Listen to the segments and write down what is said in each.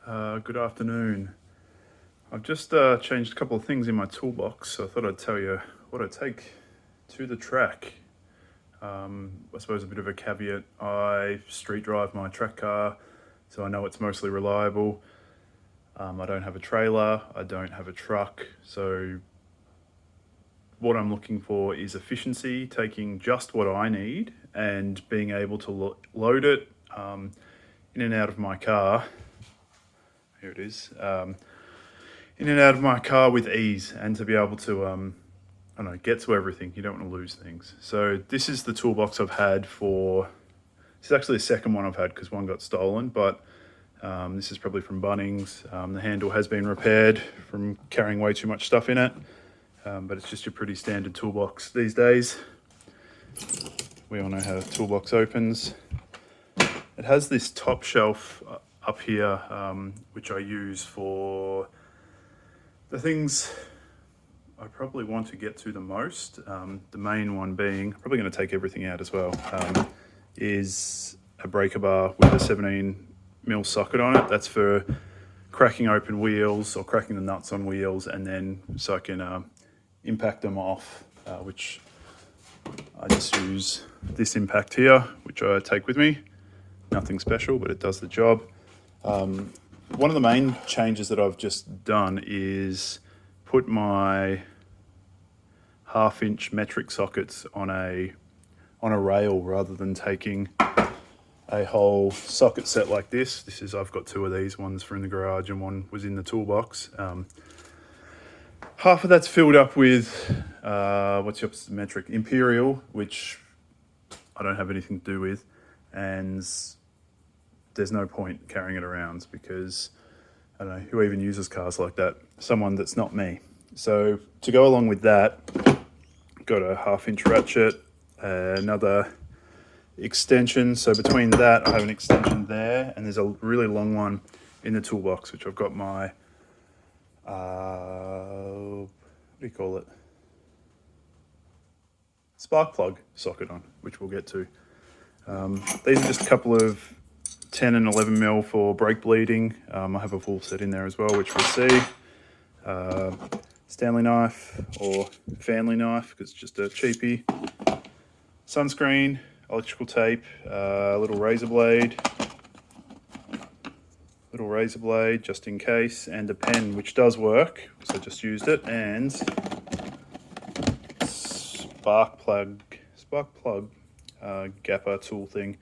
Good afternoon. I've just changed a couple of things in my toolbox, so I thought I'd tell you what I take to the track. I suppose a bit of a caveat, I street drive my track car, so I know it's mostly reliable. I don't have a trailer, I don't have a truck, so what I'm looking for is efficiency, taking just what I need and being able to load it in and out of my car. Here it is. In and out of my car with ease, and to be able to I don't know, get to everything. You don't want to lose things. So this is the toolbox I've had for. This is actually the second one I've had because one got stolen, but this is probably from Bunnings. The handle has been repaired from carrying way too much stuff in it, but it's just your pretty standard toolbox these days. We all know how a toolbox opens. It has this top shelf up here, which I use for the things I probably want to get to the most. The main one being, I'm probably going to take everything out as well, is a breaker bar with a 17mm socket on it. That's for cracking open wheels or cracking the nuts on wheels, and then so I can impact them off, which I just use this impact here, which I take with me. Nothing special, but it does the job. One of the main changes that I've just done is put my 1/2-inch metric sockets on a rail rather than taking a whole socket set like this. I've got two of these. One's from the garage and one was in the toolbox. Half of that's filled up with what's the opposite of metric? Imperial, which I don't have anything to do with, and there's no point carrying it around because I don't know who even uses cars like that. Someone that's not me. So to go along with that, got a 1/2-inch ratchet, another extension. So between that, I have an extension there, and there's a really long one in the toolbox, which I've got my what do you call it? Spark plug socket on, which we'll get to. These are just a couple of 10 and 11mm for brake bleeding. I have a full set in there as well, which we'll see. Stanley knife or Fanley knife, because it's just a cheapie. Sunscreen, electrical tape, little razor blade just in case, and a pen, which does work, because I just used it, and spark plug gapper tool thing.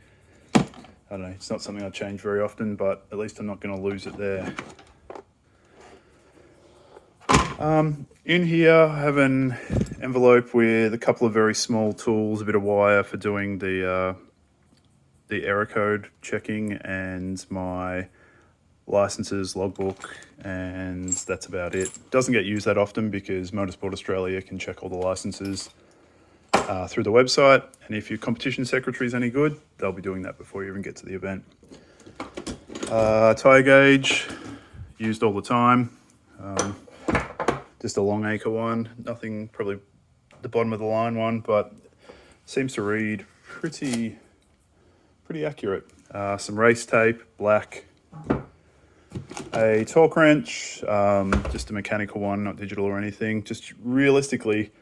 I don't know, it's not something I change very often, but at least I'm not going to lose it there. In here I have an envelope with a couple of very small tools, a bit of wire for doing the error code checking, and my licenses, logbook, and that's about it. Doesn't get used that often because Motorsport Australia can check all the licenses through the website, and if your competition secretary is any good, they'll be doing that before you even get to the event. Tire gauge, used all the time. Just a long acre one, nothing, probably the bottom of the line one, but seems to read pretty accurate. Some race tape, black. A torque wrench, just a mechanical one, not digital or anything. Just realistically,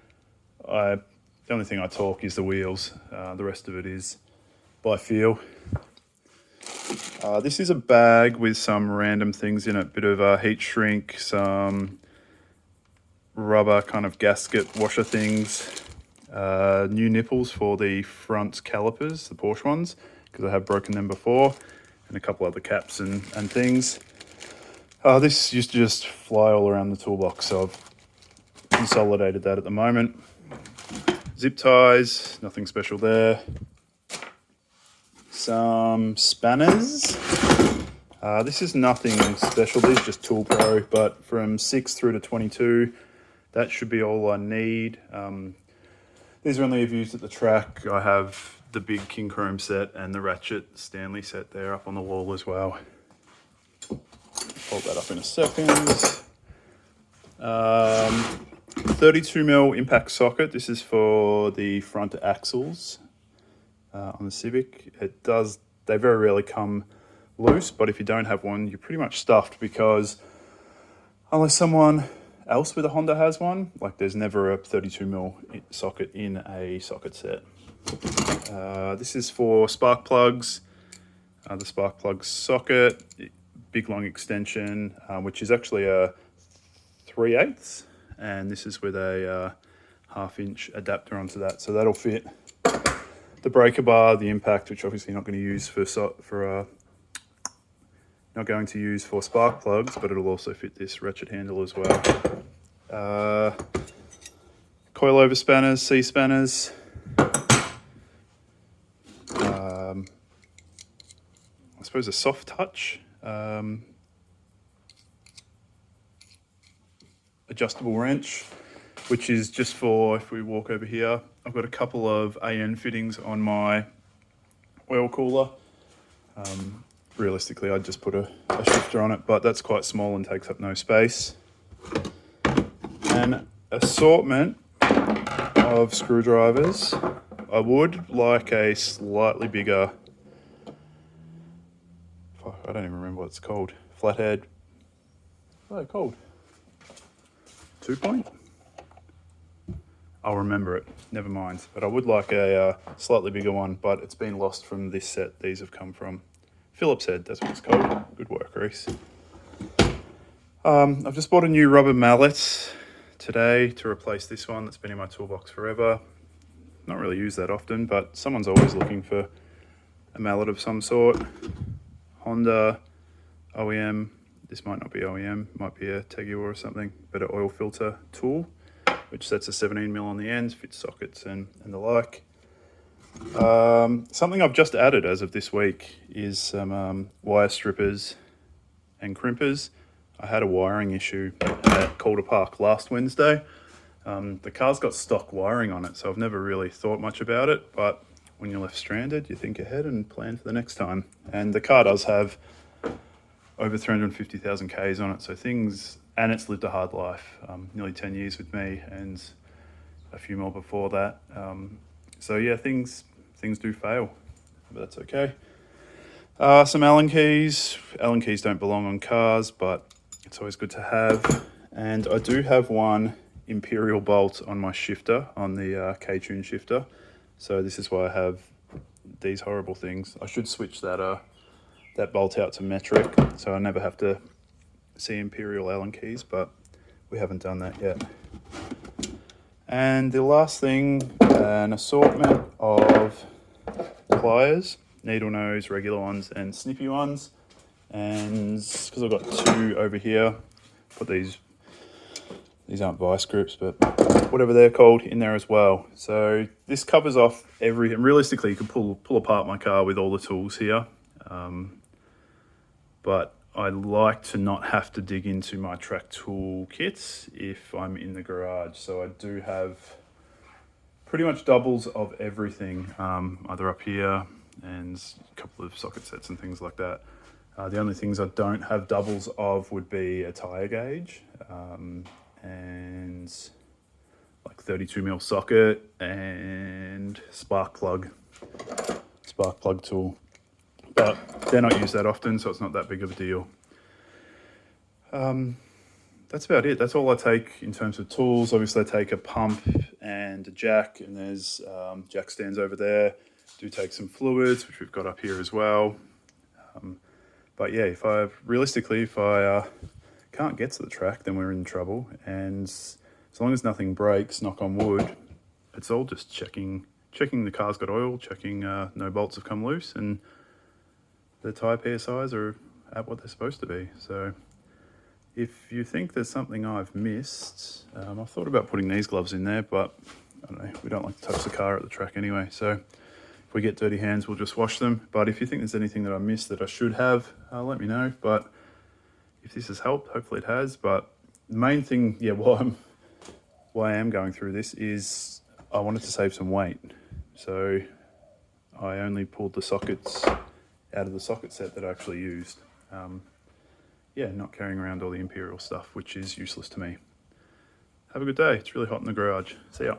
the only thing I torque is the wheels. The rest of it is by feel. This is a bag with some random things in it. Bit of heat shrink, some rubber kind of gasket washer things, new nipples for the front calipers, the Porsche ones, because I have broken them before, and a couple other caps and things. This used to just fly all around the toolbox, so I've consolidated that at the moment. Zip ties, nothing special there. Some spanners. This is nothing special, these are just Tool Pro, but from 6 through to 22, that should be all I need. These are only I've used at the track. I have the big King Chrome set and the Ratchet Stanley set there up on the wall as well. Hold that up in a second. 32mm impact socket. This is for the front axles on the Civic. They very rarely come loose, but if you don't have one, you're pretty much stuffed, because unless someone else with a Honda has one, like there's never a 32mm socket in a socket set. This is for spark plugs. The spark plug socket, big long extension, which is actually a 3/8, and this is with a 1/2-inch adapter onto that, so that'll fit the breaker bar, the impact, which obviously not going to use not going to use for spark plugs, but it'll also fit this ratchet handle as well. Coilover spanners, C spanners. I suppose a soft touch. Adjustable wrench, which is just for, if we walk over here, I've got a couple of AN fittings on my oil cooler. Realistically, I'd just put a shifter on it, but that's quite small and takes up no space. An assortment of screwdrivers. I would like a slightly bigger, I don't even remember what it's called, flathead, what are they called? 2-point? I'll remember it, never mind. But I would like a slightly bigger one, but it's been lost from this set these have come from. Phillips head, that's what it's called. Good work, Reese. I've just bought a new rubber mallet today to replace this one that's been in my toolbox forever. Not really used that often, but someone's always looking for a mallet of some sort. Honda, OEM, this might not be OEM, might be a Teguo or something, but an oil filter tool, which sets a 17mm on the end, fits sockets and the like. Something I've just added as of this week is some wire strippers and crimpers. I had a wiring issue at Calder Park last Wednesday. The car's got stock wiring on it, so I've never really thought much about it, but when you're left stranded, you think ahead and plan for the next time. And the car does have over 350,000 Ks on it, so and it's lived a hard life, nearly 10 years with me and a few more before that. So yeah, things do fail, but that's okay. Some Allen keys. Allen keys don't belong on cars, but it's always good to have. And I do have one Imperial bolt on my shifter, on the K-Tune shifter. So this is why I have these horrible things. I should switch that bolt out to metric, so I never have to see Imperial Allen keys, but we haven't done that yet. And the last thing, an assortment of pliers, needle nose, regular ones and snippy ones. And because I've got two over here, put these aren't vice grips, but whatever they're called, in there as well. So this covers off and realistically you could pull apart my car with all the tools here. But I like to not have to dig into my track tool kits if I'm in the garage. So I do have pretty much doubles of everything, either up here and a couple of socket sets and things like that. The only things I don't have doubles of would be a tire gauge and like 32mm socket and spark plug tool. But they're not used that often, so it's not that big of a deal. That's about it. That's all I take in terms of tools. Obviously, I take a pump and a jack, and there's jack stands over there. Do take some fluids, which we've got up here as well. But yeah, if I can't get to the track, then we're in trouble. And as long as nothing breaks, knock on wood, it's all just checking the car's got oil, checking no bolts have come loose, and the tyre PSIs are at what they're supposed to be. So if you think there's something I've missed, I've thought about putting these gloves in there, but I don't know, we don't like to touch the car at the track anyway. So if we get dirty hands, we'll just wash them. But if you think there's anything that I missed that I should have, let me know. But if this has helped, hopefully it has. But the main thing, why I am going through this is I wanted to save some weight. So I only pulled the sockets out of the socket set that I actually used. Not carrying around all the Imperial stuff, which is useless to me. Have a good day. It's really hot in the garage. See ya.